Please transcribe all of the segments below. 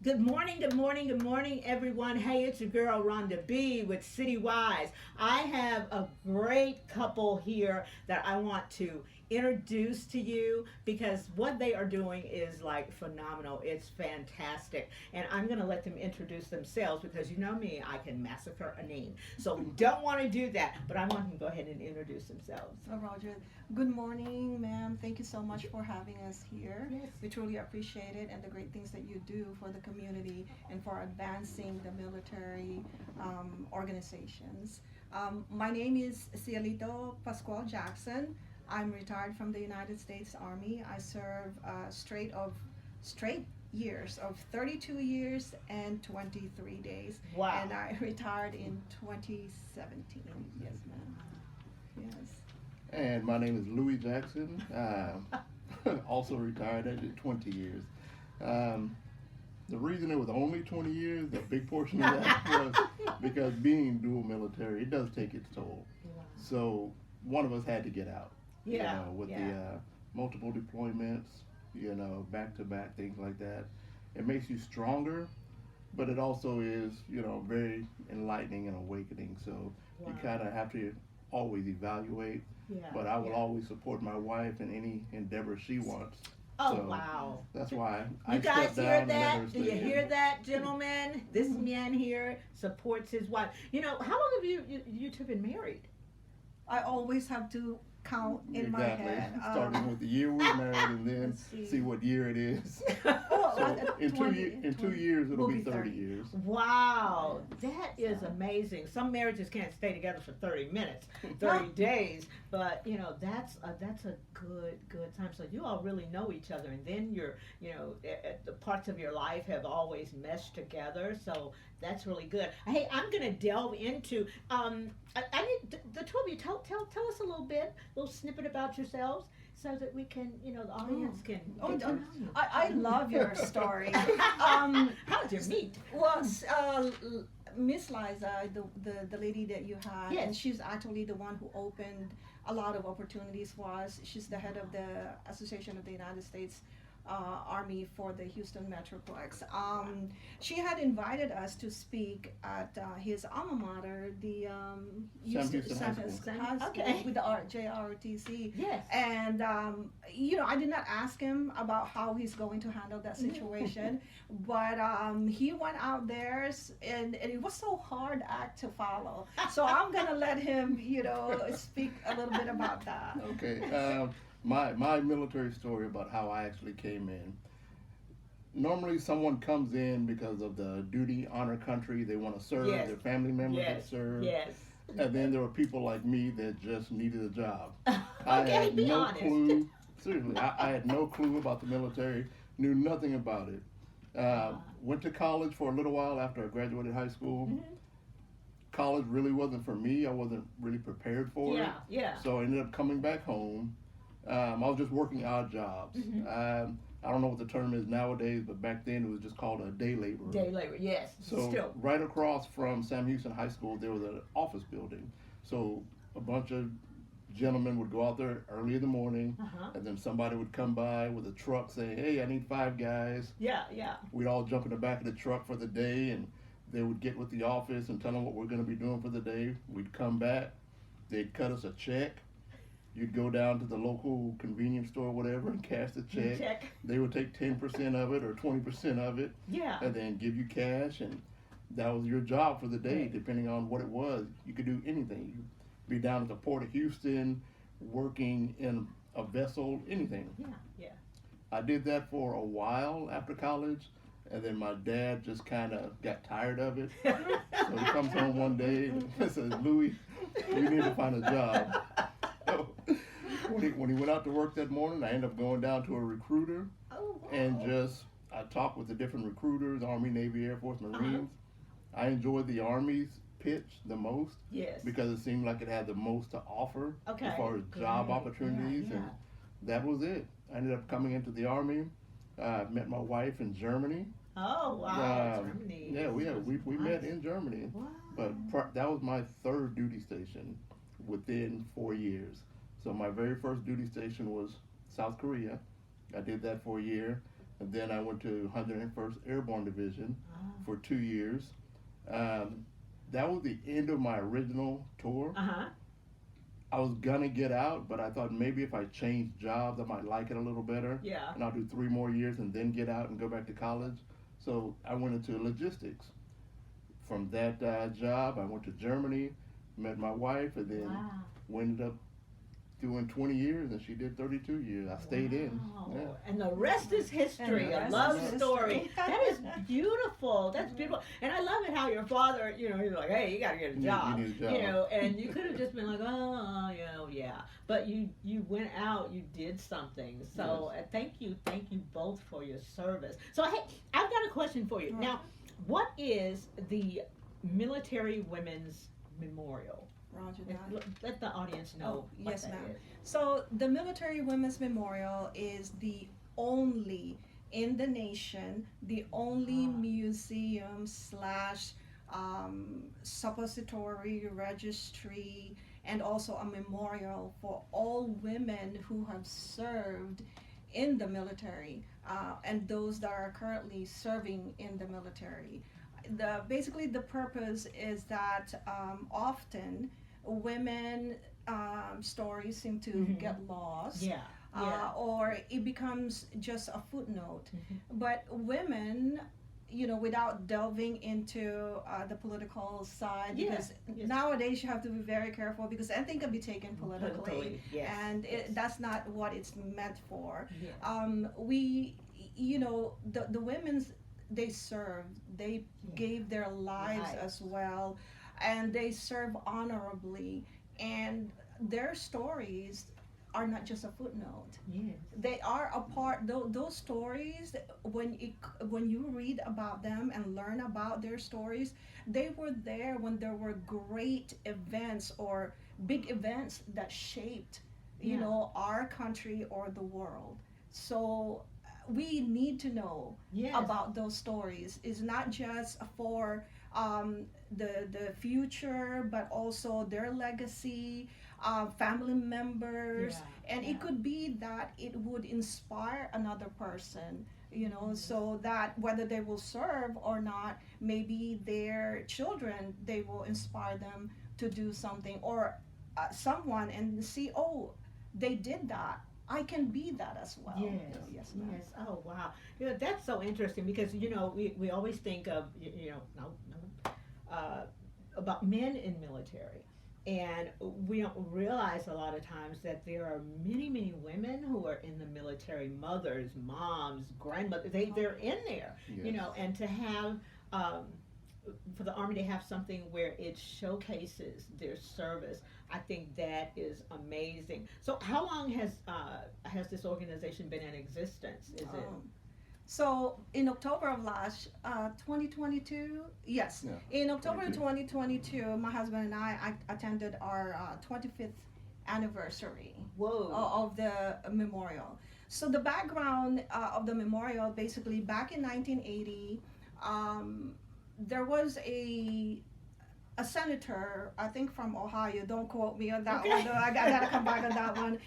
Good morning, good morning, good morning, everyone. Hey, it's your girl Rhonda B with City Wise. I have a great couple here that I want to introduce to you because what they are doing is like phenomenal. It's fantastic. And I'm going to let them introduce themselves because you know me, I can massacre a name. So we don't want to do that, but I want them to go ahead and introduce themselves. So Roger, good morning, ma'am. Thank you so much for having us here. Yes. We truly appreciate it and the great things that you do for the community and for advancing the military organizations. My name is Cielito Pascual Jackson. I'm retired from the United States Army. I serve straight years of 32 years and 23 days. Wow. And I retired in 2017. Yes, ma'am. Yes. And my name is Louis Jackson. Also retired. I did 20 years. The reason it was only 20 years, the big portion of that was because being dual military, it does take its toll. Wow. So one of us had to get out. Yeah. With yeah. the multiple deployments, back to back, things like that. It makes you stronger, but it also is, very enlightening and awakening. So Wow. you kind of have to always evaluate. Yeah. But I will yeah. always support my wife in any endeavor she wants. Oh, So wow. that's why I You guys stepped down hear and let her that? Do you stay hear in. that, gentlemen? This man here supports his wife. How long have you two been married? I always have to count in my Exactly. head. Starting with the year we married and then let's see what year it is. Oh, So in 20 2 years it'll will be be 30 30. years. Wow, that is amazing. Some marriages can't stay together for 30 minutes, 30 days, but that's a good time. So you all really know each other, and then the parts of your life have always meshed together. So that's really good. Hey, I'm gonna delve into. I need the two of you tell us a little snippet about yourselves, so that we can, the audience can Oh, get to know you. I love your story. How did you meet? Well, Miss Liza, the lady that you had, Yes. and she's actually the one who opened a lot of opportunities for us. She's the head of the Association of the United States Army for the Houston Metroplex. She had invited us to speak at his alma mater, the Houston High School. Okay. with the JROTC. Yes. And I did not ask him about how he's going to handle that situation, but he went out there, and it was so hard act to follow. So I'm gonna let him, speak a little bit about that. Okay. My military story about how I actually came in. Normally someone comes in because of the duty, honor country, they want to serve, Yes. their family members Yes. that serve. Yes. And then there were people like me that just needed a job. I Okay, had be no honest. clue. Seriously, I had no clue about the military, knew nothing about it. Went to college for a little while after I graduated high school. Mhm. College really wasn't for me. I wasn't really prepared for it. Yeah. So I ended up coming back home. I was just working odd jobs. I don't know what the term is nowadays, but back then it was just called a day laborer. Day labor, yes. So Still. right across from Sam Houston High School, there was an office building. So a bunch of gentlemen would go out there early in the morning, Uh-huh. and then somebody would come by with a truck saying, "Hey, I need 5 guys." Yeah. We'd all jump in the back of the truck for the day, and they would get with the office and tell them what we're going to be doing for the day. We'd come back, they'd cut us a check. You'd go down to the local convenience store or whatever and cash the check. They would take 10% of it or 20% of it Yeah. and then give you cash, and that was your job for the day, depending on what it was. You could do anything. You could be down at the Port of Houston, working in a vessel, anything. Yeah. I did that for a while after college, and then my dad just kind of got tired of it. So he comes home one day and says, "Louis, we need to find a job." So when he went out to work that morning, I ended up going down to a recruiter Oh, wow. and I talked with the different recruiters, Army, Navy, Air Force, Marines. I enjoyed the Army's pitch the most Yes. because it seemed like it had the most to offer Okay. as far as job Great. opportunities, Yeah. and that was it. I ended up coming into the Army. Met my wife in Germany. Oh wow, Germany. Yeah, we met in Germany, Wow. but that was my third duty station within 4 years. So my very first duty station was South Korea. I did that for a year, and then I went to 101st Airborne Division for 2 years. Um, that was the end of my original tour. Uh-huh. I was gonna get out, but I thought maybe if I changed jobs, I might like it a little better. Yeah. And I'll do 3 more years and then get out and go back to college. So I went into logistics. From that job, I went to Germany, met my wife, and then we ended up doing 20 years, and she did 32 years. I stayed in. Yeah. And the rest is history, a love story. That is beautiful. That's beautiful. And I love it how your father, he's like, hey, you got to get a job. You need a job. And you could have just been like, oh, yeah. But you went out, you did something. So thank you both for your service. So hey, I've got a question for you. Now, what is the Military Women's Memorial? Roger that. Let the audience know. What yes, that ma'am. is. So the Military Women's Memorial is the only in the nation, the only museum slash suppository registry, and also a memorial for all women who have served in the military and those that are currently serving in the military. Basically the purpose is that often women stories seem to get lost, or it becomes just a footnote. But women, without delving into the political side, because nowadays you have to be very careful because anything can be taken politically, and that's not what it's meant for. We, the women's, they served, they gave their lives as well, and they serve honorably, and their stories are not just a footnote. They are a part. Those stories, when you read about them and learn about their stories, they were there when there were great events or big events that shaped, our country or the world. So we need to know about those stories. It's not just for the future, but also their legacy, family members, and it could be that it would inspire another person, so that whether they will serve or not, maybe their children, they will inspire them to do something, or someone and see, oh, they did that, I can be that as well. Yes. Oh wow. That's so interesting because we always think of about men in military, and we don't realize a lot of times that there are many women who are in the military, mothers, moms, grandmothers. They're in there, and to have for the Army to have something where it showcases their service, I think that is amazing. So how long has this organization been in existence? Is it? So in October of 2022, yes. In October 2022, my husband and I attended our 25th anniversary of the memorial. So the background of the memorial, basically back in 1980, there was a senator, I think from Ohio, don't quote me on that one, though, I gotta come back on that one.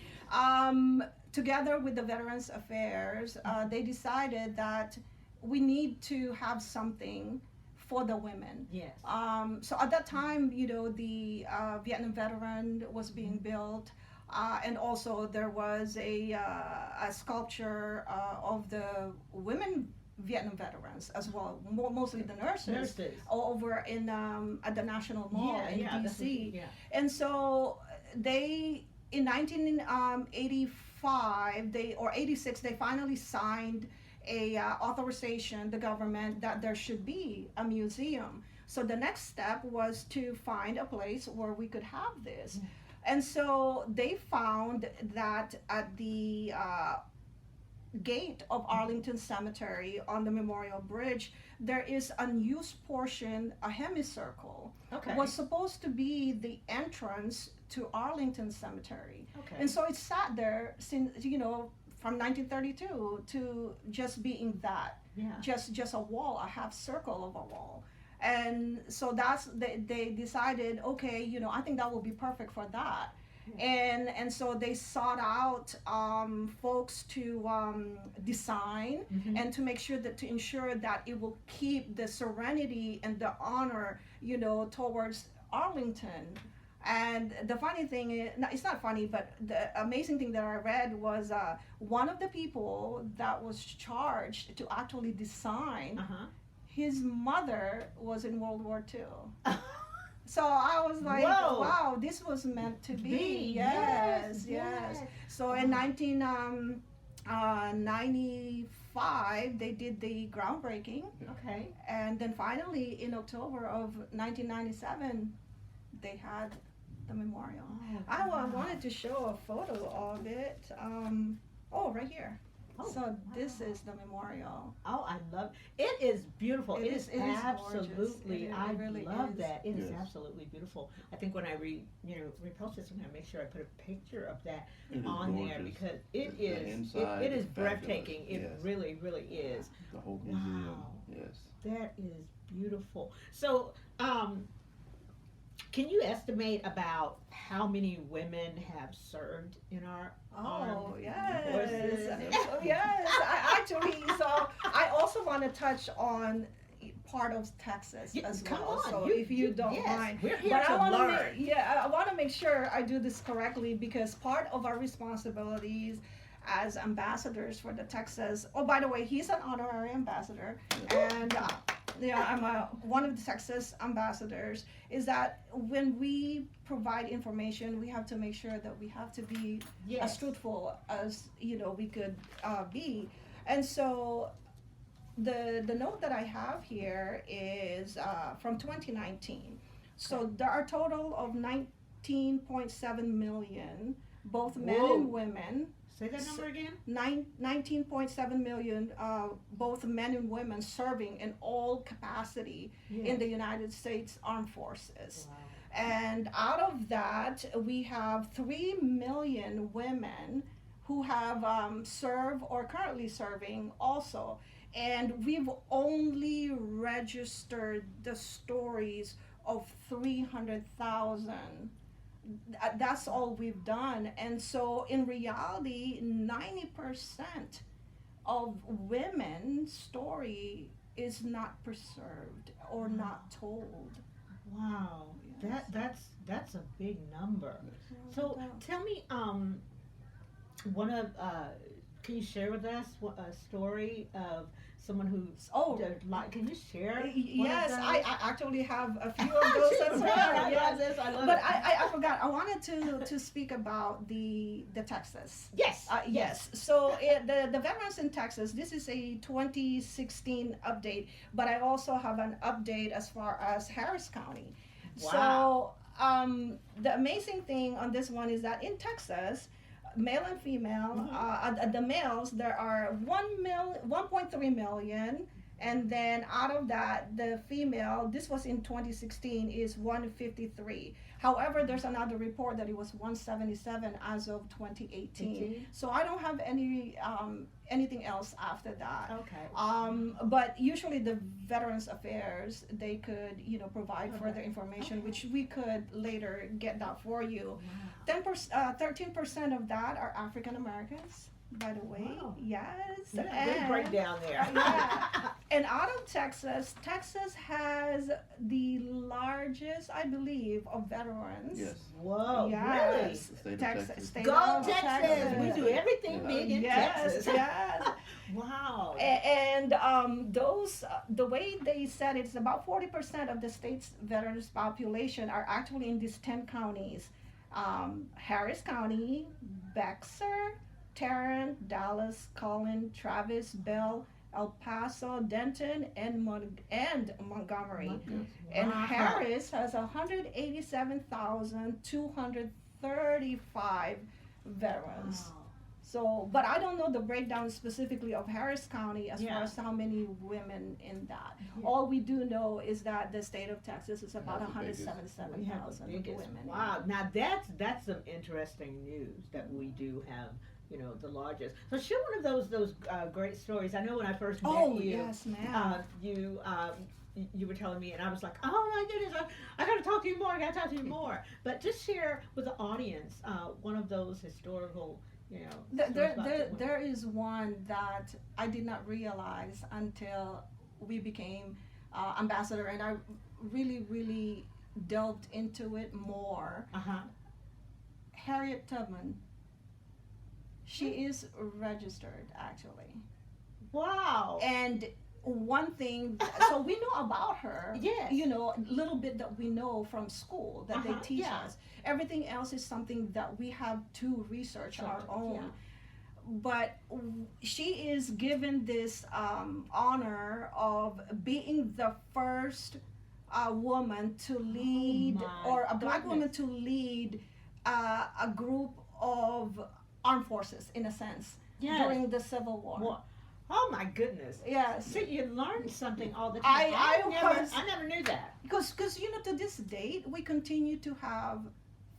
Together with the Veterans Affairs, they decided that we need to have something for the women. So at that time, the Vietnam veteran was being built, and also there was a sculpture of the women Vietnam veterans as well, mostly the nurses. Over in at the National Mall in DC. And so they, in 1985, or 86, they finally signed a authorization, the government, that there should be a museum. So the next step was to find a place where we could have this. And so they found that at the gate of Arlington Cemetery on the Memorial Bridge, there is unused portion, a hemicircle, was supposed to be the entrance to Arlington Cemetery. And so it sat there since, from 1932 to just being that, Yeah. just a wall, a half circle of a wall. And so they decided, okay, I think that will be perfect for that. And so they sought out folks to design Mhm. and to make sure that to ensure that it will keep the serenity and the honor, towards Arlington. And the funny thing is, no, it's not funny, but the amazing thing that I read was one of the people that was charged to actually design, Uh-huh. his mother was in World War II. So I was like, Whoa. wow, this was meant to be. Yes, Yes. yes. So in 1995, they did the groundbreaking. Okay. And then finally, in October of 1997, they had the memorial. Oh, I wow. wanted to show a photo of it. Right here. Oh, So this wow. is the memorial. Oh, I love it. Is beautiful. It is gorgeous. Absolutely. It really love is. that. It is Yes. absolutely beautiful. I think when I repost this, I'm gonna make sure I put a picture of that It is on there gorgeous. because The inside it is fabulous. breathtaking. It Yes. really, really is. The whole museum. Wow. Yes. That is beautiful. So, can you estimate about how many women have served in our Oh, armed yes. forces? Oh, yes. So I also want to touch on part of Texas Yeah, as come well. on. So if you don't yes, mind. we're here But to I want to learn. I want to make sure I do this correctly because part of our responsibilities as ambassadors for the Texas. Oh, by the way, he's an honorary ambassador, and I'm one of the Texas ambassadors. Is that when we provide information, we have to make sure that we have to be Yes. as truthful as we could be. And so the note that I have here is from 2019. So there are a total of 19.7 million, both men Whoa. and women. Say that number again. 19.7 million, both men and women serving in all capacity in the United States Armed Forces. Wow. And out of that, we have 3 million women who have served or currently serving also. And we've only registered the stories of 300,000. That's all we've done. And so in reality, 90% of women's story is not preserved or not told. Wow. Yes. That's a big number. So tell me, can you share with us a story of someone who's can you share? Yes, I actually have a few of those as well. I Yes. love this. I love But it. I forgot. I wanted to speak about the Texas. Yes. Yes. So the veterans in Texas. This is a 2016 update, but I also have an update as far as Harris County. Wow. So the amazing thing on this one is that in Texas, male and female, the males there are 1.3 million. And then out of that, the female, this was in 2016, is 153. However, there's another report that it was 177 as of 2018. So I don't have anything else after that. Okay. But usually the Veterans Affairs, they could, provide further information, which we could later get that for you. Wow. 13% of that are African Americans. By the way, Wow. Yes. Yeah, And- good breakdown there. And out of Texas has the largest, I believe, of veterans. Yes. Whoa. Yes. Really? The state of Texas. Texas. State Go of Texas! We do everything Yeah. big in Yes, Texas. yes. Wow. And those, the way they said it's about 40% of the state's veterans population are actually in these 10 counties. Harris County, Bexar, Tarrant, Dallas, Collin, Travis, Bell, El Paso, Denton, and Montgomery. And Wow. Harris has 187,235 veterans. Wow. So, but I don't know the breakdown specifically of Harris County as Yeah. far as how many women in that. Yeah. All we do know is that the state of Texas is about Has the biggest- We have the 177,000 biggest. women. Wow. Now that's some interesting news that we do have the largest. So share one of those great stories. I know when I first met Oh, you, yes, ma'am. you were telling me, and I was like, oh my goodness, I got to talk to you more. I got to talk to you more. But just share with the audience one of those historical, stories about the women. There is one that I did not realize until we became ambassador, and I really, really delved into it more. Harriet Tubman, she is registered actually. Wow. And one thing, so we know about her. Yes. A little bit that we know from school that they teach yeah. us. Everything else is something that we have to research our own. Yeah. But she is given this honor of being the first woman to lead, or a black woman to lead a group of armed forces, in a sense, during the Civil War. Well, oh my goodness! Yes. See, you learn something all the time. I never knew that. Because to this date we continue to have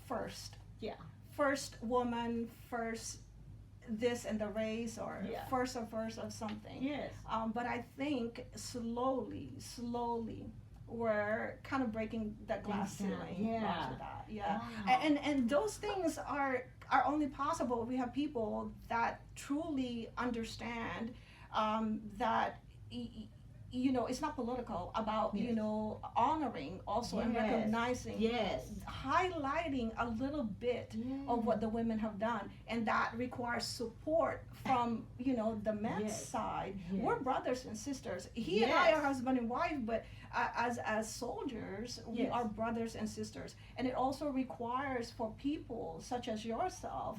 first. Yeah. First woman, first this in the race, or first of something. Yes. But I think slowly, we're kind of breaking that glass ceiling. Yeah. Yeah. Wow. And those things are only possible if we have people that truly understand that it's not political about honoring also and recognizing, highlighting a little bit of what the women have done, and that requires support from the men's side. We're brothers and sisters. He and I are husband and wife, but as soldiers we are brothers and sisters, and it also requires for people such as yourself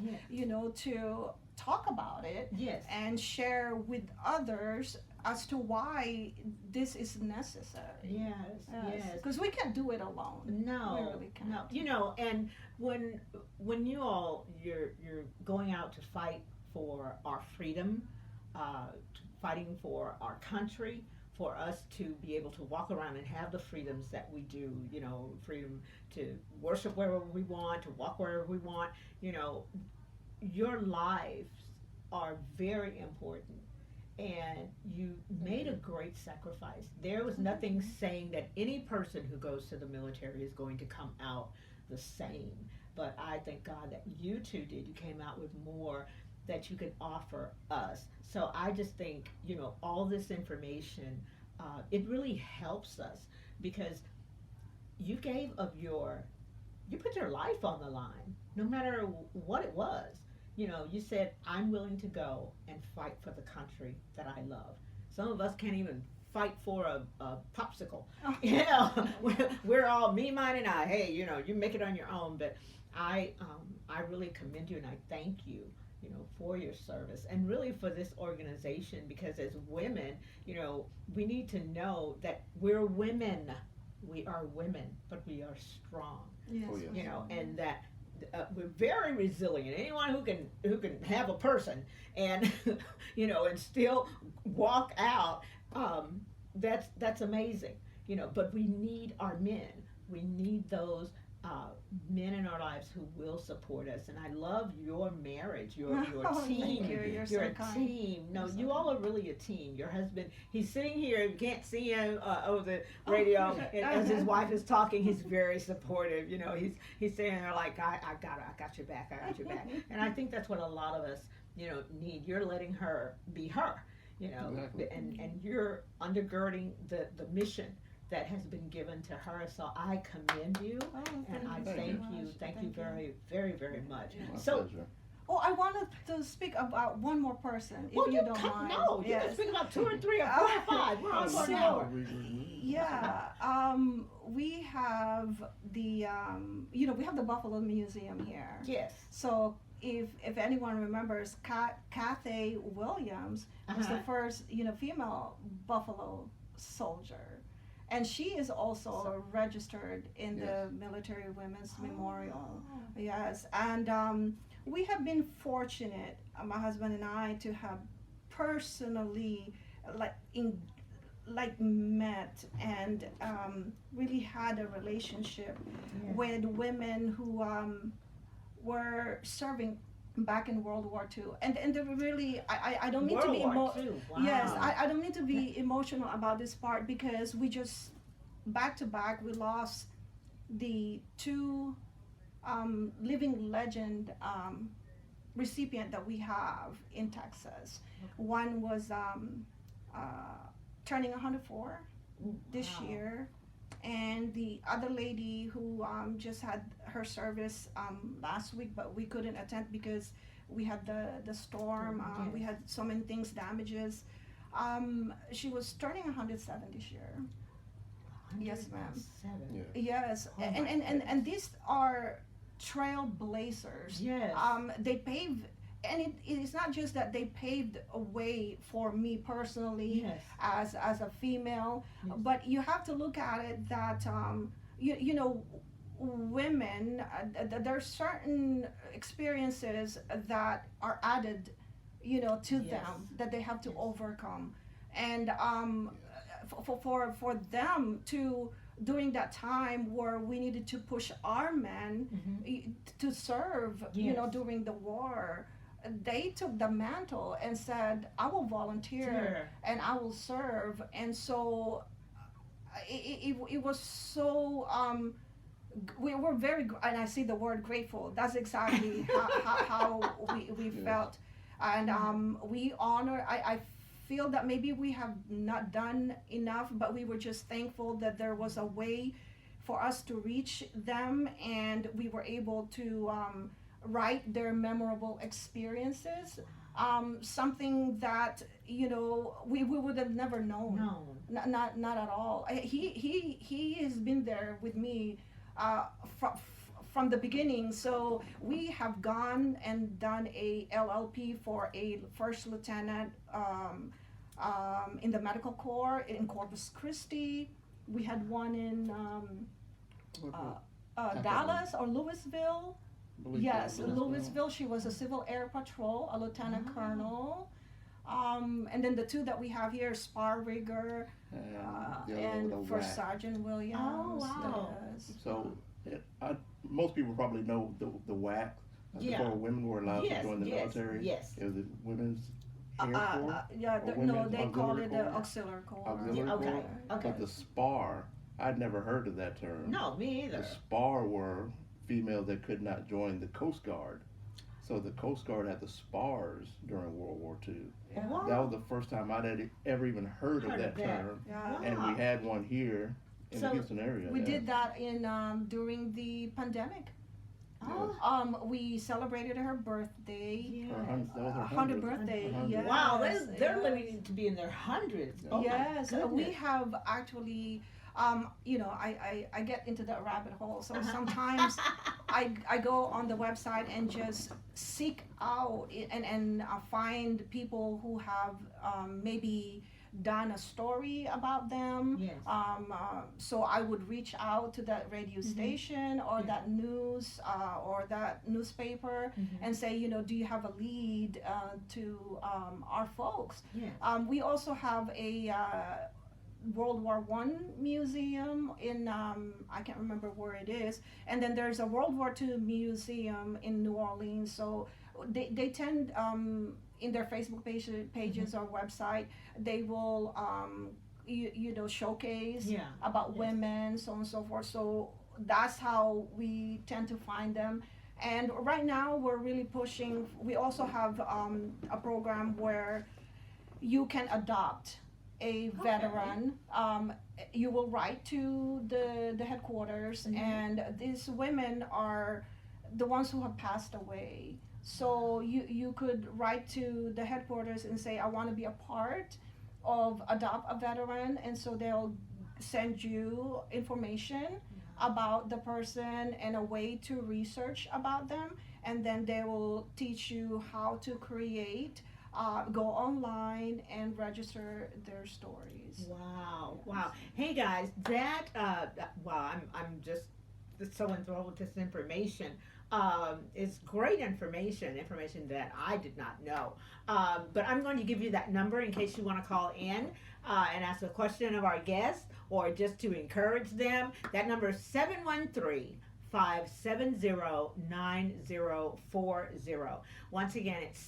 to talk about it and share with others as to why this is necessary. Yes. Because we can't do it alone. No, we really can't. No. And when you're going out to fight for our freedom, fighting for our country, for us to be able to walk around and have the freedoms that we do, freedom to worship wherever we want, to walk wherever we want, your lives are very important. And you made a great sacrifice. There was nothing saying that any person who goes to the military is going to come out the same. But I thank God that you two did. You came out with more that you could offer us. So I just think, all this information, it really helps us, because you you put your life on the line, no matter what it was. You said, I'm willing to go and fight for the country that I love. Some of us can't even fight for a popsicle. We're all me, mine, and I. Hey, you make it on your own. But I really commend you, and I thank you, for your service, and really for this organization, because as women, we need to know that we're women. We are women, but we are strong. Yes. Oh, yes. And that we're very resilient. Anyone who can have a person and and still walk out, that's amazing. But we need our men. We need those men in our lives who will support us. And I love your marriage, your team. Thank you. You're so a kind. team. No, You're so you all are really a team. Your husband, he's sitting here. You can't see him over the radio. And as his wife is talking, he's very supportive. He's sitting there like, I got your back. I got your back. And I think that's what a lot of us, need. You're letting her be her. Exactly. And you're undergirding the mission that has been given to her. So I commend you, and I thank you. Thank you very, very, very much. My So, pleasure. Oh, I wanted to speak about one more person, if well, you don't mind. No, you can speak about 2 or 3 or 4 or 5. We're on for an hour. Yeah, we have the we have the Buffalo Museum here. Yes. So if anyone remembers, Cathay Williams was the first female Buffalo soldier, and she is also registered in the Military Women's Memorial. Yes, and we have been fortunate, my husband and I, to have personally met and really had a relationship with women who were serving back in World War II. And they were really, I don't mean to World be War II. Wow. yes, I don't need to be emotional about this part, because we just back to back we lost the two living legend recipient that we have in Texas. One was uh, turning 104 this Wow. year, and the other lady who just had her service last week, but we couldn't attend because we had the storm. We Yes. had so many things, damages. She was turning 107 this year. Yes, ma'am. 107. Yeah. Yes, Oh and, my and these are trailblazers. Yes. They paved, and it is not just that they paved a way for me personally Yes. as a female, Yes. but you have to look at it that you know, women, there are certain experiences that are added, you know, to Yes. them that they have to Yes. overcome, and for them to, during that time where we needed to push our men Mhm. to serve, you know, Yes. during the war, they took the mantle and said, I will volunteer Sure. and I will serve. And so it was so we were very and I see the word grateful. That's exactly how we Yes. felt. And we honor, I feel that maybe we have not done enough, but we were just thankful that there was a way for us to reach them, and we were able to write their memorable experiences. Something that, you know, we would have never known. No. Not at all. He has been there with me from the beginning. So we have gone and done a LLP for a first lieutenant in the medical corps in Corpus Christi. We had one in Dallas or Louisville. Yes, Louisville. She was a Civil Air Patrol, a lieutenant Wow. colonel. And then the two that we have here, Spar Rigger and First Sergeant Williams. Oh, wow. Yes. So most people probably know the WAC. Yeah. Before women were allowed Yes, to join the yes, military. yes. It was the Women's Air Corps. Yeah, Or no, Women's they called Auxiliary it the Corps? Auxiliary Corps. Auxiliary Okay, Corps. okay. But the SPAR, I'd never heard of that term. No, me either. The SPAR were females that could not join the Coast Guard. So the Coast Guard had the SPARs during World War II. Yeah. Wow. That was the first time I'd ever even heard of Heard that of that. term. Yeah. And we had one here in So the Houston area. We yeah. did that in during the pandemic. Oh, We celebrated her birthday. yes. That was her 100th birthday. 100th. Yes. Wow, they're yes. living to be in their hundreds. Oh Yes, my we goodness. have actually, you know, I get into that rabbit hole. So sometimes I go on the website and just seek out and find people who have maybe done a story about them. Yes. So I would reach out to that radio station or Yeah. that news or that newspaper Mhm. and say, you know, do you have a lead to our folks? Yes. We also have a World War One museum in I can't remember where it is, and then there's a World War II museum in New Orleans. So they tend in their Facebook pages or website, they will you know, showcase Yeah. about Yes. women, so on and so forth. So that's how we tend to find them. And right now we're really pushing. We also have a program where you can adopt a veteran. You will write to the headquarters, Mhm. and these women are the ones who have passed away. So you could write to the headquarters and say, I want to be a part of adopt a veteran, and so they'll send you information about the person and a way to research about them, and then they will teach you how to create, go online and register their stories. Wow, wow. Hey guys, that wow, I'm just so enthralled with this information. It's great information that I did not know. But I'm going to give you that number in case you want to call in and ask a question of our guests or just to encourage them. That number is 713 713-570-9040. Once again, it's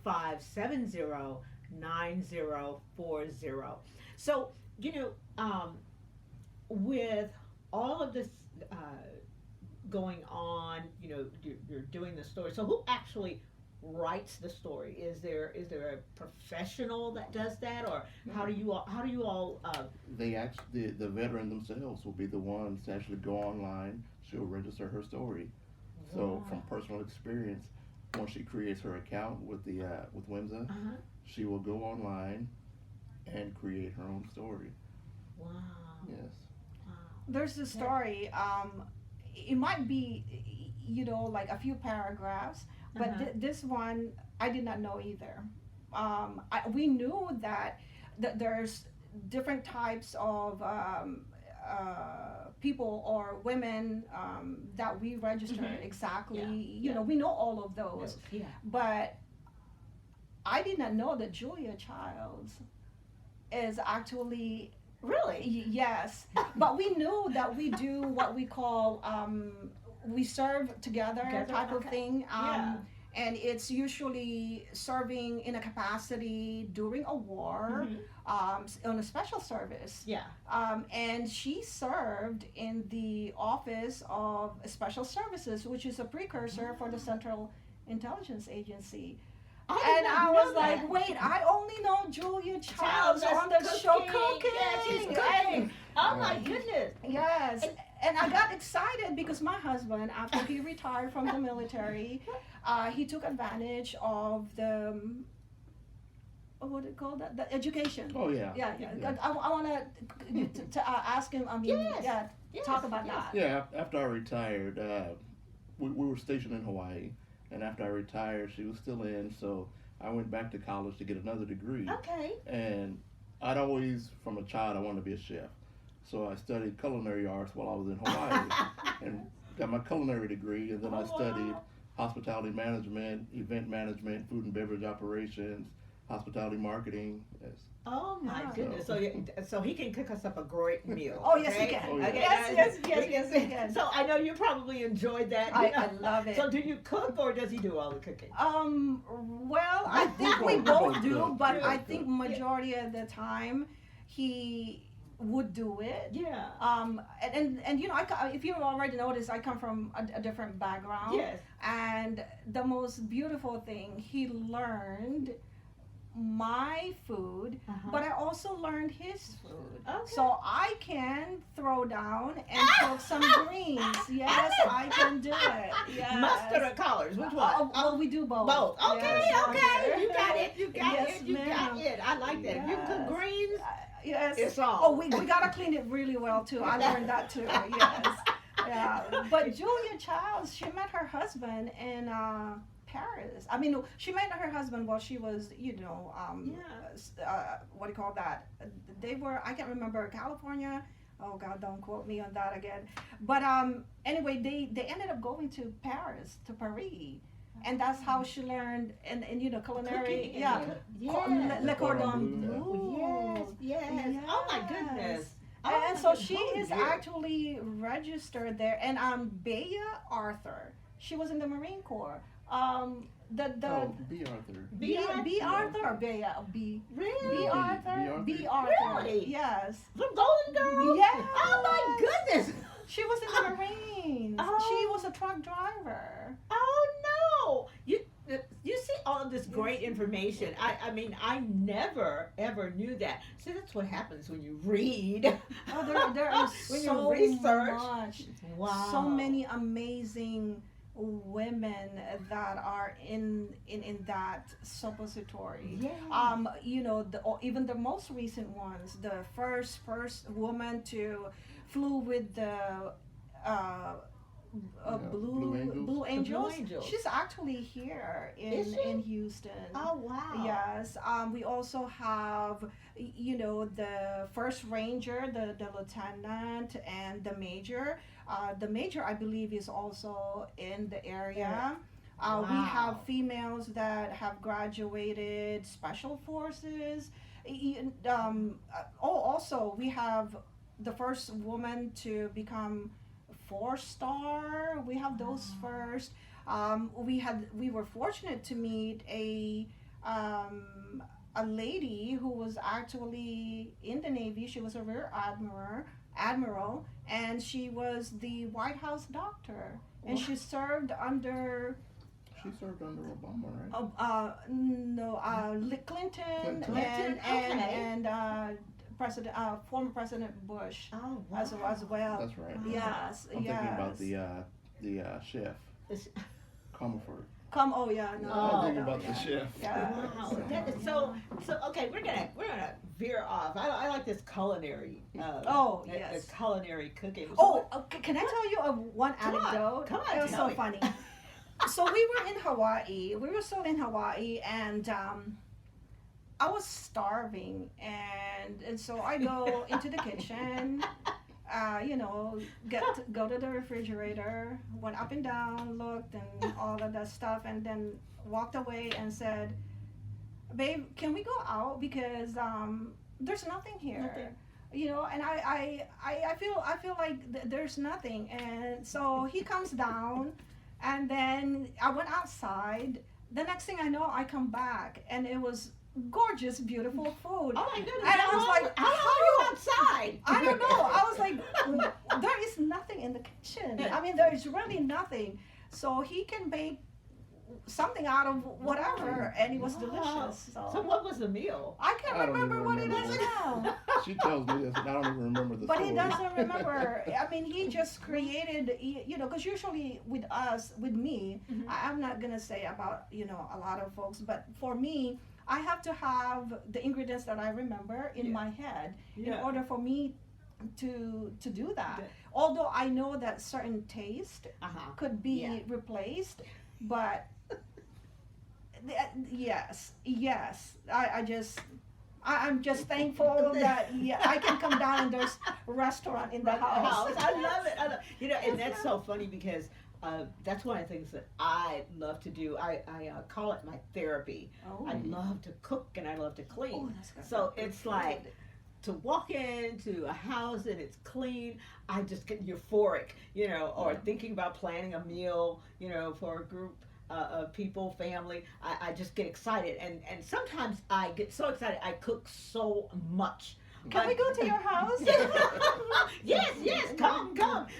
713-570-9040. So, with all of this uh, going on, you're doing the story. So who actually writes the story? Is there a professional that does that, or how do you all The veteran themselves will be the ones to actually go online. She'll register her story. So from personal experience, once she creates her account with WIMSA, uh-huh. she will go online and create her own story. Wow. Yes. Wow. There's a story. It might be, like a few paragraphs, but Uh-huh. this one I did not know either. We knew that there's different types of people or women that we registered Mhm. exactly. Yeah. We know all of those, Yeah. but I did not know that Julia Childs is actually. Really? Yes, but we knew that we do what we call we serve together Together, type of okay. thing. Yeah. And it's usually serving in a capacity during a war, Mhm. on a special service. Yeah. And she served in the Office of Special Services, which is a precursor for the Central Intelligence Agency. And I was like, wait, I only know Julia Childs on the show Cooking. Yeah, she's And- cooking. Oh my goodness. Yes, and I got excited because my husband, after he retired from the military, he took advantage of the what do you call that? The education. Oh yeah. Yeah. Yeah. I want to ask him. I mean, Yes. Yes. talk about Yes. that. Yeah. After I retired, we were stationed in Hawaii, and after I retired, she was still in, so I went back to college to get another degree. Okay. And I'd always, from a child, I wanted to be a chef. So I studied culinary arts while I was in Hawaii and got my culinary degree. And then I studied Wow. hospitality management, event management, food and beverage operations, hospitality marketing. Yes. Oh my Yeah. goodness. So he can cook us up a great meal. Oh, yes, he okay? can. Oh, yeah. Okay, Yes, guys, he can. So I know you probably enjoyed that. I love it. So do you cook or does he do all the cooking? Well, I think we both do, but Yeah. I think majority of the time he would do it. Yeah. And if you already noticed, I come from a different background. Yes. And the most beautiful thing, he learned my food, Uh-huh. but I also learned his food. Okay. So I can throw down and cook some greens. Yes, I can do it. Yes. Mustard or collards? Which one? Well, we do both. Both. Okay, Yes, okay. You got it. You got Yes, it. You got ma'am. it. I like that. If you Yes. cook greens, Yes. it's on. Oh, we gotta clean it really well too. I learned that too. Yes. Yeah. But Julia Childs, she met her husband in Paris. I mean, she met her husband while she was, what do you call that? They were, I can't remember, California. Oh God, don't quote me on that again. But anyway, they ended up going to Paris, to Paris. And that's how she learned, and culinary, Cooking. yeah. Yes. Le Cordon Cordon Bleu. Bleu. Yes. Oh my goodness. Oh And my so goodness. she Oh, is dear. actually registered there. And Bea Arthur, she was in the Marine Corps. Oh, B. Arthur. B Arthur or Bea? B Really? Arthur. B. B Arthur. Arthur. Really? Yes. From Golden Girls? Yes. Oh my goodness. She was in the Marines. Oh. She was a truck driver. Oh no! You see all of this great information. I mean, I never ever knew that. See, that's what happens when you read. Oh, there is When you so research. much. Wow. So many amazing women that are in that suppository. Yeah. Even the most recent ones, the first woman to flew with the Blue Angels. Angels. She's actually here Is she? in Houston. Oh wow. Yes. We also have, the first ranger, the lieutenant, and the major. The major, I believe, is also in the area. We Wow. have females that have graduated special forces. Also, we have the first woman to become 4-star. We have those first. We were fortunate to meet a lady who was actually in the Navy. She was a rear admiral, and she was the White House doctor, and she served under. She served under Obama, right? No, Clinton, Clinton. and President, former President Bush Oh, wow. as well. That's right. Yes, I'm yes. thinking about the chef, Comerford. Oh yeah, no. Oh, I'm thinking no, about yeah. the chef. Yeah. Wow, that is so okay. We're gonna veer off. I like this culinary. Yes. This culinary cooking. So Oh, can I tell you one Come on, anecdote? come on, It was tell so me. funny. So we were in Hawaii. We were still in Hawaii, and I was starving, and so I go into the kitchen. Go to the refrigerator, went up and down, looked, and all of that stuff, and then walked away and said, "Babe, can we go out because there's nothing here." Nothing. And I feel like there's nothing, and so he comes down, and then I went outside. The next thing I know, I come back, and it was gorgeous, beautiful food. Oh my goodness! And I was like, how long are you outside? I don't know. I was like, there is nothing in the kitchen. I mean, there is really nothing. So he can bake something out of whatever, and it was Wow. delicious. So what was the meal? I can't I don't remember even what it remember is what- now. She tells me this, and I don't even remember the But story. he doesn't remember. I mean, he just created, because usually with us, with me, Mhm. I'm not going to say about, a lot of folks, but for me, I have to have the ingredients that I remember in Yeah. my head in Yeah. order for me to do that. Yeah. Although I know that certain taste Uh-huh. could be Yeah. replaced, but yes, I'm just thankful that I can come down and there's a restaurant in the house. I love it. And that's so funny because that's one of the things that I love to do. I call it my therapy. Oh. I love to cook and I love to clean. Oh, that's good. So it's like to walk into a house and it's clean, I just get euphoric, or thinking about planning a meal, for a group of people, family. I just get excited. And sometimes I get so excited, I cook so much. Can we go to your house? Yes, come.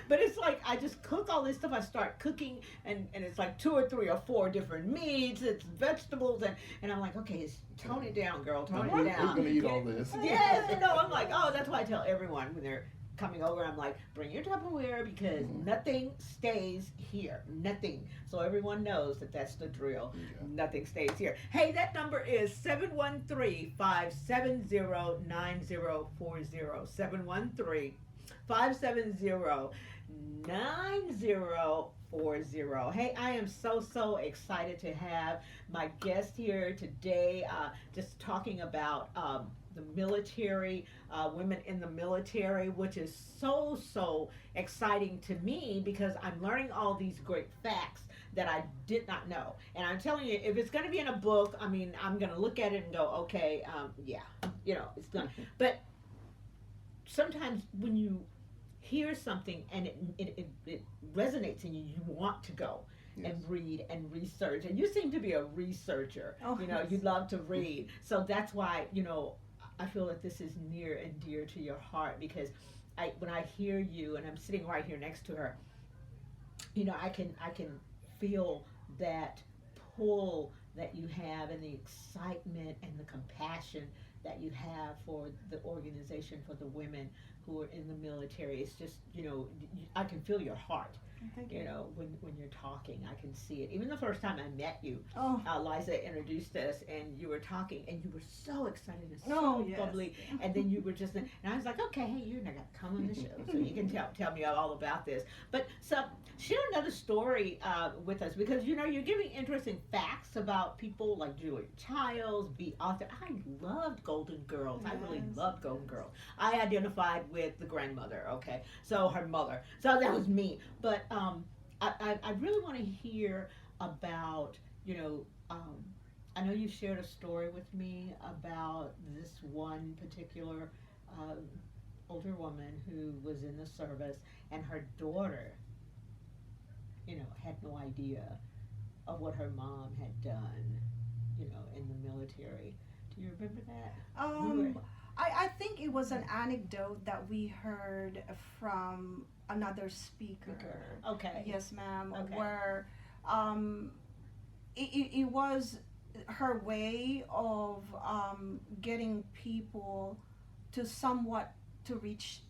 But it's like I just cook all this stuff. I start cooking, and it's like 2 or 3 or 4 different meats, it's vegetables, and I'm like, okay, tone it down, girl, tone Who's it down. gonna eat all this? Yes, I'm like, oh, that's why I tell everyone when they're coming over, I'm like, bring your Tupperware because nothing stays here, nothing. So everyone knows that that's the drill. Yeah. Nothing stays here. Hey, that number is 713-570-9040. 713-570-9040. Hey, I am so excited to have my guest here today, just talking about the military, women in the military, which is so exciting to me because I'm learning all these great facts that I did not know. And I'm telling you, if it's going to be in a book, I mean, I'm going to look at it and go, okay, it's done. But sometimes when you hear something and it resonates in you, you want to go. Yes. And read and research, and you seem to be a researcher. Oh, yes. You love to read, so that's why I feel that this is near and dear to your heart because when I hear you, and I'm sitting right here next to her, I can feel that pull that you have and the excitement and the compassion that you have for the organization, for the women who are in the military. It's just, I can feel your heart. Thank you. When you're talking, I can see it. Even the first time I met you, Oh. Liza introduced us, and you were talking, and you were so excited and so Oh, yes. bubbly, and then you were just, and I was like, okay, hey, you're not gonna come on the show, so you can tell me all about this. But so share another story with us because you're giving interesting facts about people like Julia Childs, B. Arthur. I loved Golden Girls. I really Yes. loved Golden Girls. I identified with the grandmother. Okay, so her mother. So that was me. But I really want to hear about, I know you shared a story with me about this one particular older woman who was in the service, and her daughter, had no idea of what her mom had done, in the military. Do you remember that? I think it was an anecdote that we heard from another speaker. Okay. Yes, ma'am. Okay. Where it was her way of getting people to somewhat to reach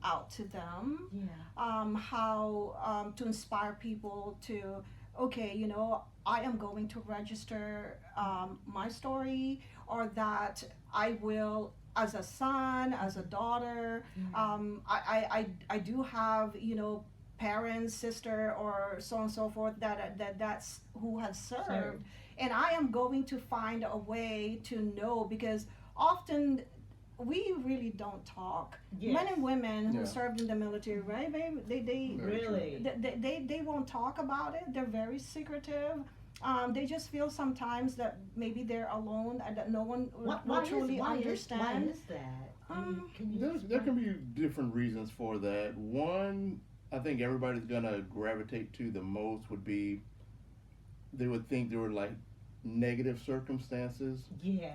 out to them. Yeah. How to inspire people to, okay, I am going to register my story, or that I will, as a son, as a daughter. I do have, parents, sister, or so on and so forth, that's who has served. And I am going to find a way to know, because often we really don't talk. Yes. Men and women who Yeah. served in the military, right, babe? They Really? they won't talk about it. They're very secretive. They just feel sometimes that maybe they're alone and that no one will truly understand. Why is that? Can you There can be different reasons for that. One, I think everybody's gonna gravitate to the most would be they would think there were like negative circumstances Yeah.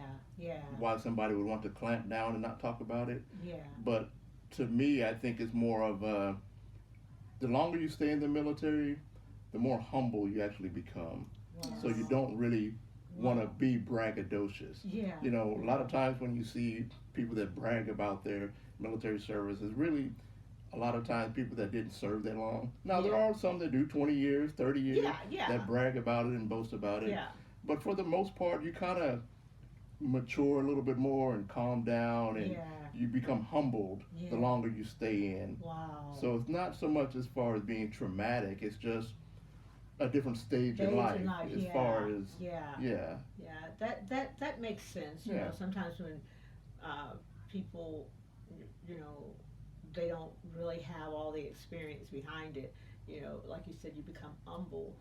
why somebody would want to clamp down and not talk about it. Yeah. But to me, I think it's more of the longer you stay in the military, the more humble you actually become. Wow. So you don't really want to be braggadocious. Yeah. A lot of times when you see people that brag about their military service, it's really a lot of times people that didn't serve that long. Now, there are some that do 20 years, 30 years Yeah. that brag about it and boast about it. Yeah. But for the most part, you kind of mature a little bit more and calm down, and Yeah. you become humbled Yeah. the longer you stay in. Wow. So it's not so much as far as being traumatic, it's just a different stage in life as yeah. far as Yeah. That makes sense. You Yeah. know, sometimes when people, they don't really have all the experience behind it. Like you said, you become humble,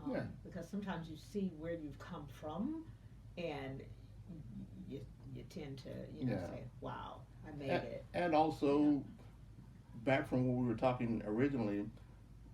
Yeah. because sometimes you see where you've come from, and you tend to Yeah. say, "Wow, I made it." And also, back from what we were talking originally,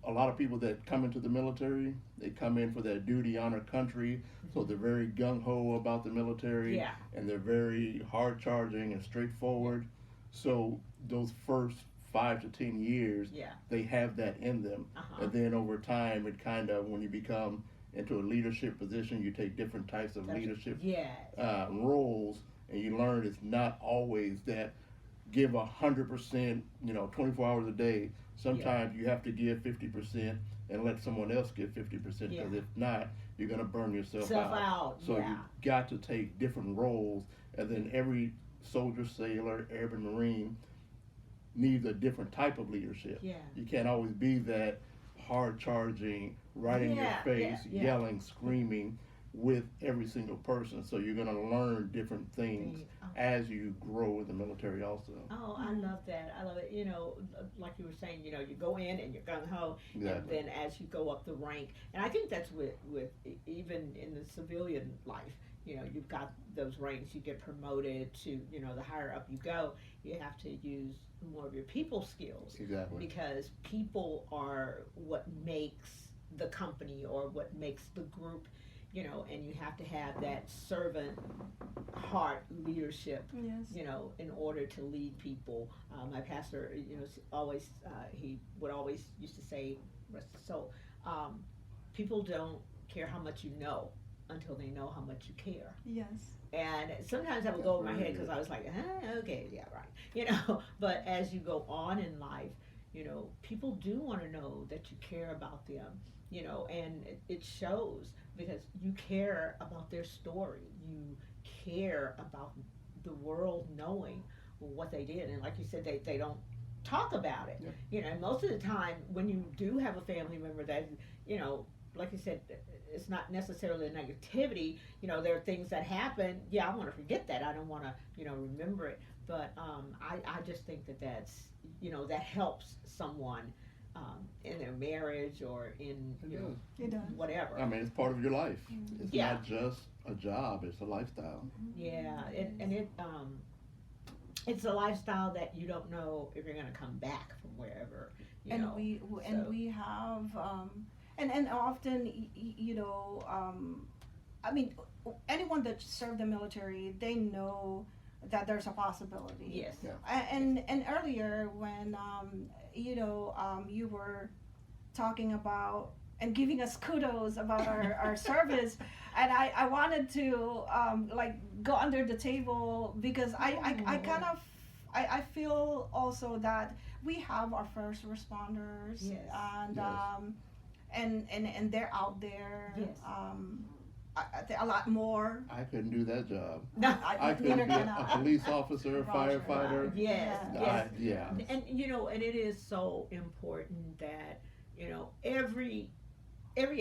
a lot of people that come into the military, they come in for their duty, honor country, so they're very gung-ho about the military, Yeah. and they're very hard-charging and straightforward. So those first 5 to 10 years, Yeah. they have that in them. Uh-huh. And then over time, it kind of, when you become into a leadership position, you take different types of leadership Yeah. roles, and you learn it's not always that give 100%, 24 hours a day. Sometimes you have to give 50% and let someone else give 50%, because Yeah. if not, you're going to burn yourself out. So Yeah. you got to take different roles, and then every soldier, sailor, airman, marine needs a different type of leadership. Yeah. You can't always be that hard charging, right in your face, Yeah. yelling, screaming with every single person. So you're going to learn different things as you grow in the military also. Oh, I love that. I love it. Like you were saying, you go in and you're gung ho, Exactly. and then as you go up the rank, and I think that's with even in the civilian life. You've got those ranks. You get promoted to, the higher up you go, you have to use more of your people skills. Exactly. Because people are what makes the company or what makes the group, and you have to have that servant heart leadership, Yes. in order to lead people. My pastor, always, he would always used to say, people don't care how much you know until they know how much you care. Yes. And sometimes that would go over my head, because I was like, okay, yeah, right. But as you go on in life, people do want to know that you care about them, and it shows, because you care about their story. You care about the world knowing what they did. And like you said, they don't talk about it. Yeah. And most of the time when you do have a family member that, like you said, it's not necessarily negativity. There are things that happen. Yeah, I want to forget that. I don't want to, remember it. But I just think that's, that helps someone in their marriage or in, It does. whatever. I mean, it's part of your life. It's Yeah. not just a job, it's a lifestyle. Yeah, and it it's a lifestyle that you don't know if you're going to come back from wherever, you And know. and So, we have and often I mean, anyone that served the military, they know that there's a possibility. yes. Yeah. And earlier when you were talking about and giving us kudos about our service, and I wanted to like go under the table because I kind of I feel also that we have our first responders, Yes. and Yes. and they're out there. Yes. I think a lot more. I couldn't do that job. Neither I couldn't be can a I. police officer, Roger. firefighter. Yes, Yeah. yes. Yeah. And and it is so important that every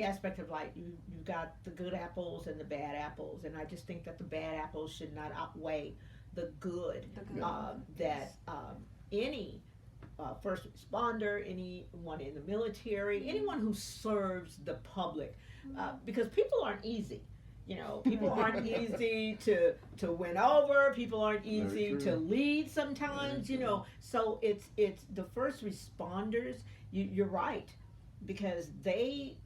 aspect of life, you got the good apples and the bad apples, and I just think that the bad apples should not outweigh the good. The good. That any first responder, anyone in the military, anyone who serves the public, because people aren't easy. People aren't easy to win over. People aren't Very easy true. to lead sometimes. Very true. So it's the first responders. You're right, because they.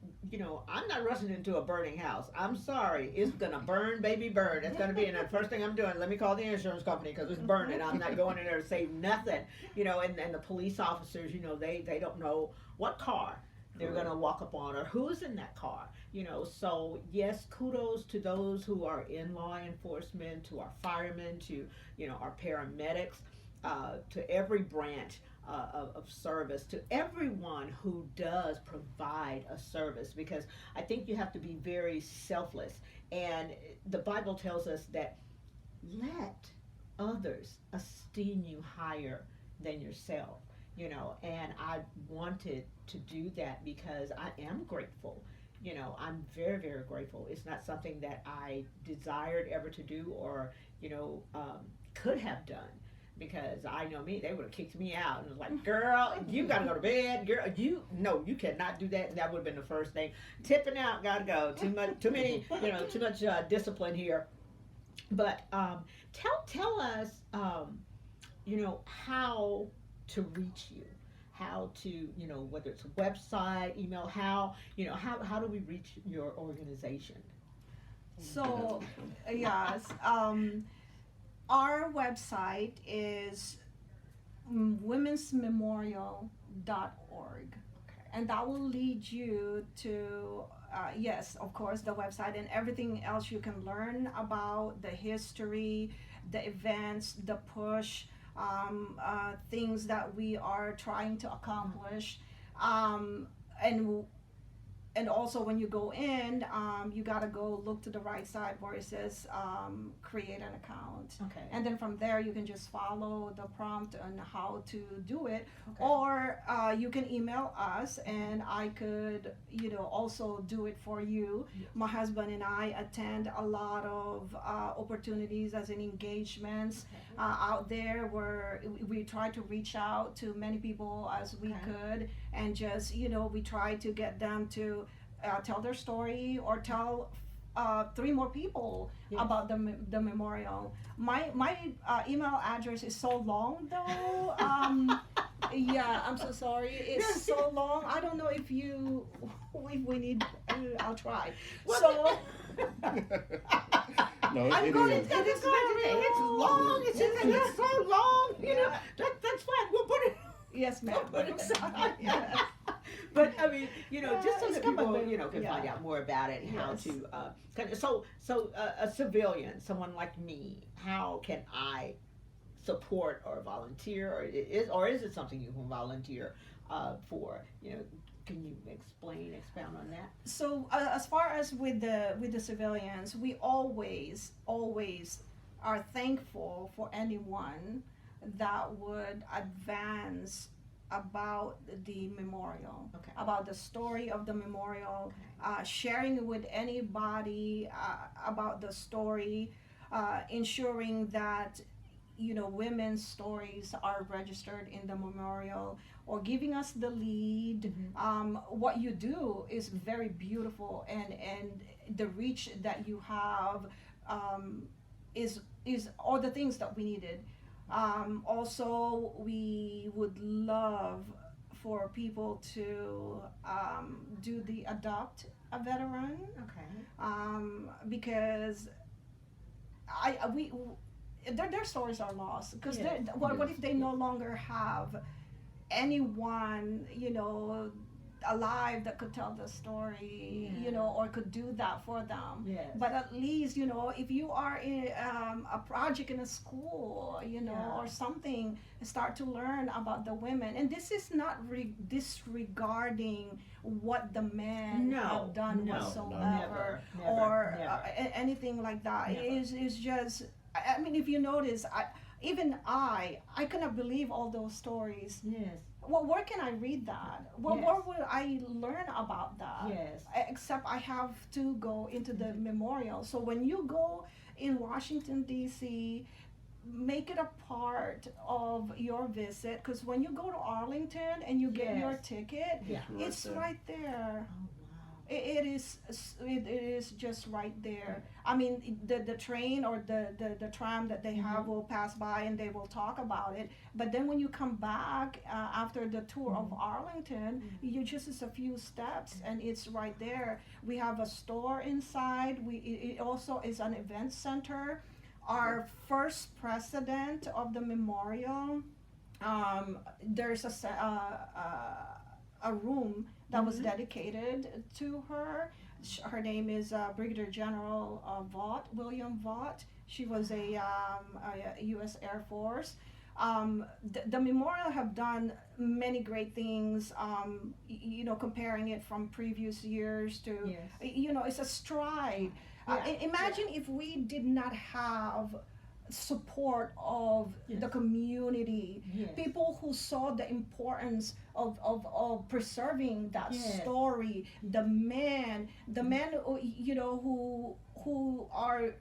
I'm not rushing into a burning house. I'm sorry, it's gonna burn, baby, burn. It's gonna be, and the first thing I'm doing, let me call the insurance company because it's burning. I'm not going in there to save nothing. And the police officers, they don't know what car they're Correct. gonna walk up on or who's in that car. So yes, kudos to those who are in law enforcement, to our firemen, to our paramedics, to every branch of service, to everyone who does provide a service, because I think you have to be very selfless. And the Bible tells us that let others esteem you higher than yourself. And I wanted to do that because I am grateful. I'm very, very grateful. It's not something that I desired ever to do or, could have done. Because I know me, they would have kicked me out and was like, girl, you gotta go to bed. Girl, you cannot do that. And that would have been the first thing. Tipping out, gotta go. Too much discipline here. But tell us, how to reach you, how to, whether it's a website, email, how do we reach your organization? So, yes, our website is womensmemorial.org, and that will lead you to, yes, of course, the website and everything else you can learn about the history, the events, the push, things that we are trying to accomplish, and also when you go in, you gotta go look to the right side where it says create an account. Okay. And then from there you can just follow the prompt on how to do it. Okay. Or you can email us and I could, also do it for you. Yes. My husband and I attend a lot of opportunities as in engagements out there where we try to reach out to many people as we Okay. could, and just, we try to get them to tell their story or tell 3 more people Yes. about the memorial. My email address is so long though. Yeah, I'm so sorry. It's so long. I don't know if we need. I'll try. Well, So No, I'm it going is. to- It's long. It's so long. That's fine. We'll put it. yes, ma'am. Put it aside. But I mean, just so it's that come people, up with- can yeah. find out more about it, how Yes. to. So a civilian, someone like me, how can I support or volunteer, or is it something you can volunteer for? Can you expound on that? So as far as with the civilians, we always are thankful for anyone that would advance about the memorial, Okay. about the story of the memorial, Okay. sharing with anybody about the story, ensuring that women's stories are registered in the memorial, or giving us the lead. Mm-hmm. What you do is very beautiful, and the reach that you have is all the things that we needed. Also, we would love for people to do the adopt a veteran, Okay. because we their stories are lost because Yes. what if they no longer have anyone, alive that could tell the story, Yeah. or could do that for them. Yes. But at least, if you are in a project in a school, Yeah. or something, start to learn about the women. And this is not disregarding what the men No, have done no, whatsoever, never, or never. anything like that. Never. Is just, I mean, if you notice, I cannot believe all those stories. Yes. Well, where can I read that? Well, Yes. where would I learn about that? Yes. Except I have to go into the memorial. So when you go in Washington, D.C., make it a part of your visit, because when you go to Arlington and you get your Yes. ticket, Yeah. it's there. right there. Oh wow. It is just right there. I mean, the train or the tram that they have will pass by and they will talk about it. But then when you come back after the tour of Arlington, you just, it's a few steps and it's right there. We have a store inside. It also is an event center. Our first president of the memorial, there's a room that was dedicated to her. Her name is Brigadier General William Vaught. She was a U.S. Air Force. The memorial have done many great things. Comparing it from previous years to, Yes. It's a stride. Yeah. Imagine if we did not have support of the community, Yes. people who saw the importance of preserving that Yes. story, the men who are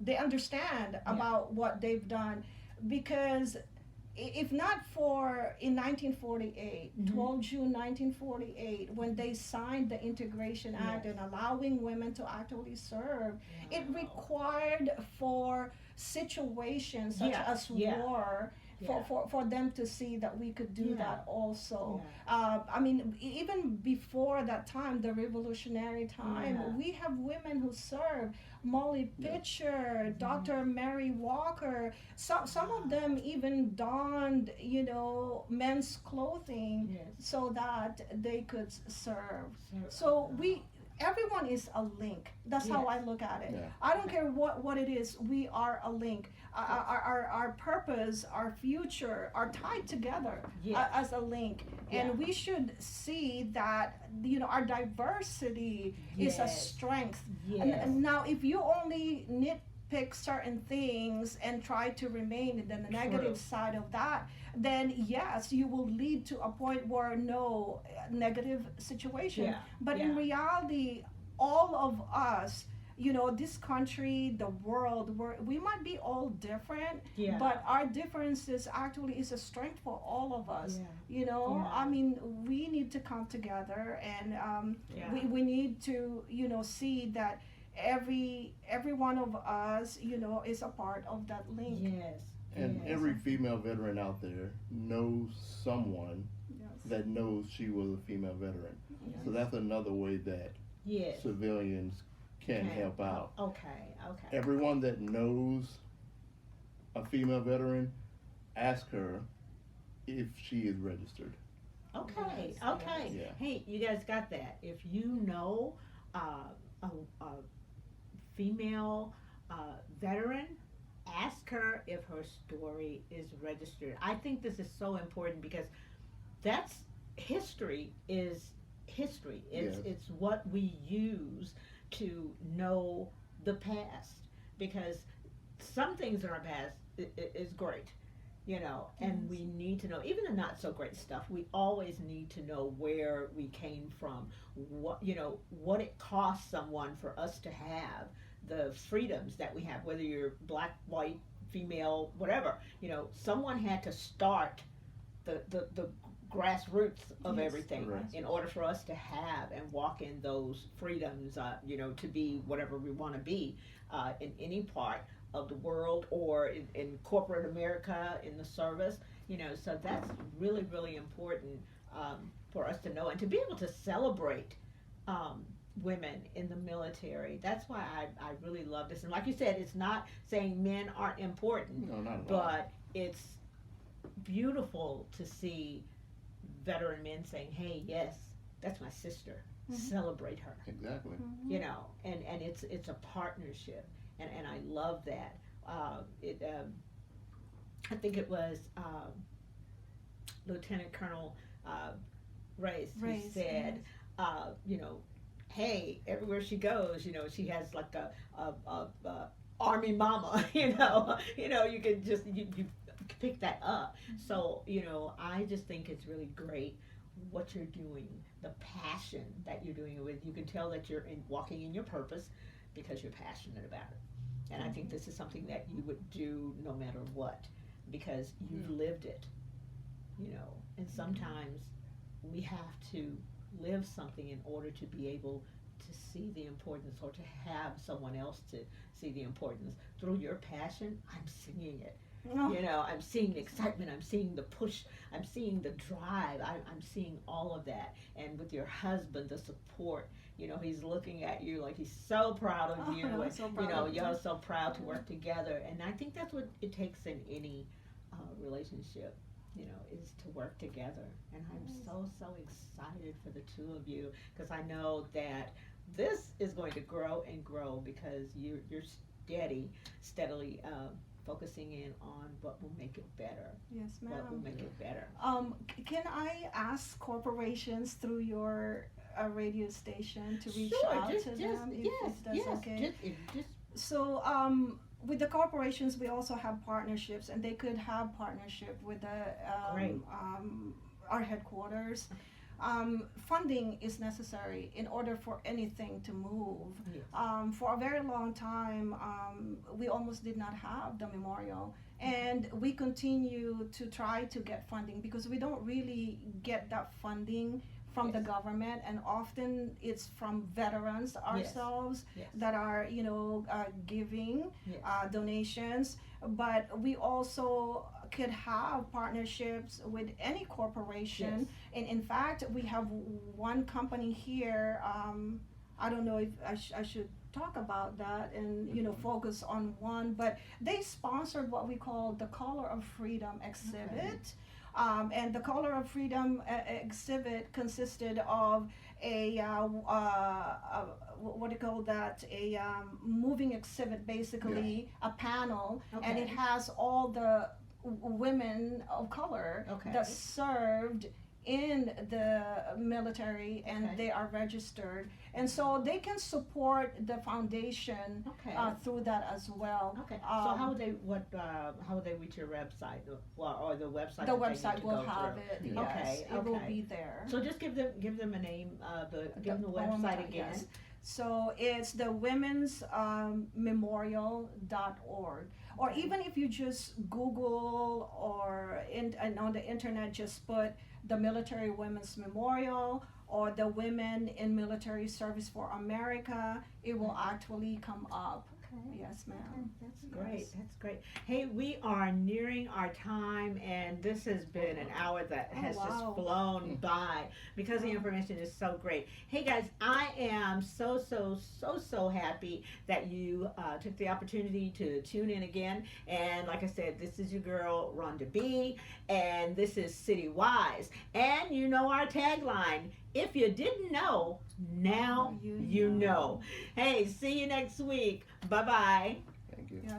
they understand about what they've done, because if not for in 1948, 12 June 1948, when they signed the Integration Act and allowing women to actually serve, it required for situations such as war, for them to see that we could do that also. I mean, even before that time, the revolutionary time, we have women who served. Molly Pitcher, Dr. Mary Walker, some of them even donned, men's clothing so that they could serve. So everyone is a link. That's how I look at it. Yeah. I don't care what it is, we are a link. Our purpose, our future are tied together as a link. And we should see that, our diversity is a strength. And now if you only nitpick certain things and try to remain in the negative side of that, then yes, you will lead to a point where no negative situation. But in reality, all of us, this country, the world, we might be all different, but our differences actually is a strength for all of us. I mean, we need to come together, and we need to, see that every one of us, is a part of that link. And every female veteran out there knows someone that knows she was a female veteran. So that's another way that civilians can help out. Okay. Everyone that knows a female veteran, ask her if she is registered. Okay. Yeah. Hey, you guys got that? If you know a female veteran, ask her if her story is registered. I think this is so important because that's history. Is history. It's what we use to know the past, because some things in our past is great, and we need to know even the not so great stuff. We always need to know where we came from, what it cost someone for us to have the freedoms that we have, whether you're black, white, female, whatever. Someone had to start the grassroots of everything in order for us to have and walk in those freedoms, to be whatever we want to be in any part of the world or in corporate America in the service. So that's really, really important for us to know and to be able to celebrate women in the military. That's why I really love this. And like you said, it's not saying men aren't important, No, not at all. but it's beautiful to see veteran men saying, hey, yes, that's my sister. Celebrate her. Exactly. And it's a partnership, and I love that. I think it was Lieutenant Colonel Race who said, hey, everywhere she goes, she has like a army mama. You can just you pick that up. So I just think it's really great what you're doing, the passion that you're doing it with. You can tell that you're walking in your purpose because you're passionate about it. And I think this is something that you would do no matter what, because you've lived it, and sometimes we have to live something in order to be able to see the importance, or to have someone else to see the importance. Through your passion, I'm seeing it. I'm seeing the excitement, I'm seeing the push, I'm seeing the drive, I'm seeing all of that. And with your husband, the support, he's looking at you like he's so proud of you. I'm so proud of you. You're so proud to work together. And I think that's what it takes in any relationship, is to work together. And I'm so excited for the two of you, because I know that this is going to grow and grow, because you're steadily focusing in on what will make it better. Yes, ma'am. What will make it better. Can I ask corporations through your radio station to reach out to them if that's okay? So with the corporations, we also have partnerships, and they could have partnership with our headquarters. Funding is necessary in order for anything to move. Yes. For a very long time, we almost did not have the memorial, and we continue to try to get funding, because we don't really get that funding from the government, and often it's from veterans ourselves that are giving donations. But we also could have partnerships with any corporation, and in fact we have one company here. I don't know if I should talk about that and focus on one, but they sponsored what we call the Color of Freedom exhibit. And the Color of Freedom exhibit consisted of a what do you call that? A moving exhibit, basically a panel, and it has all the women of color that served in the military, and they are registered, and so they can support the foundation through that as well. So how would they reach your website, or the website? The website will have it. Yeah. Yes, it will be there. So just give them a name. Give them the website again. Yes. So it's the women's memorial.org. Or even if you just Google or and on the internet, just put the Military Women's Memorial or the Women in Military Service for America, it will actually come up. Yes, ma'am. That's great. That's great. Hey, we are nearing our time, and this has been an hour that has just flown by, because the information is so great. Hey guys, I am so happy that you took the opportunity to tune in again. And like I said, this is your girl Rhonda B, and this is City Wise. And you know our tagline: if you didn't know, now you know. Hey, see you next week. Bye-bye. Thank you. Yeah,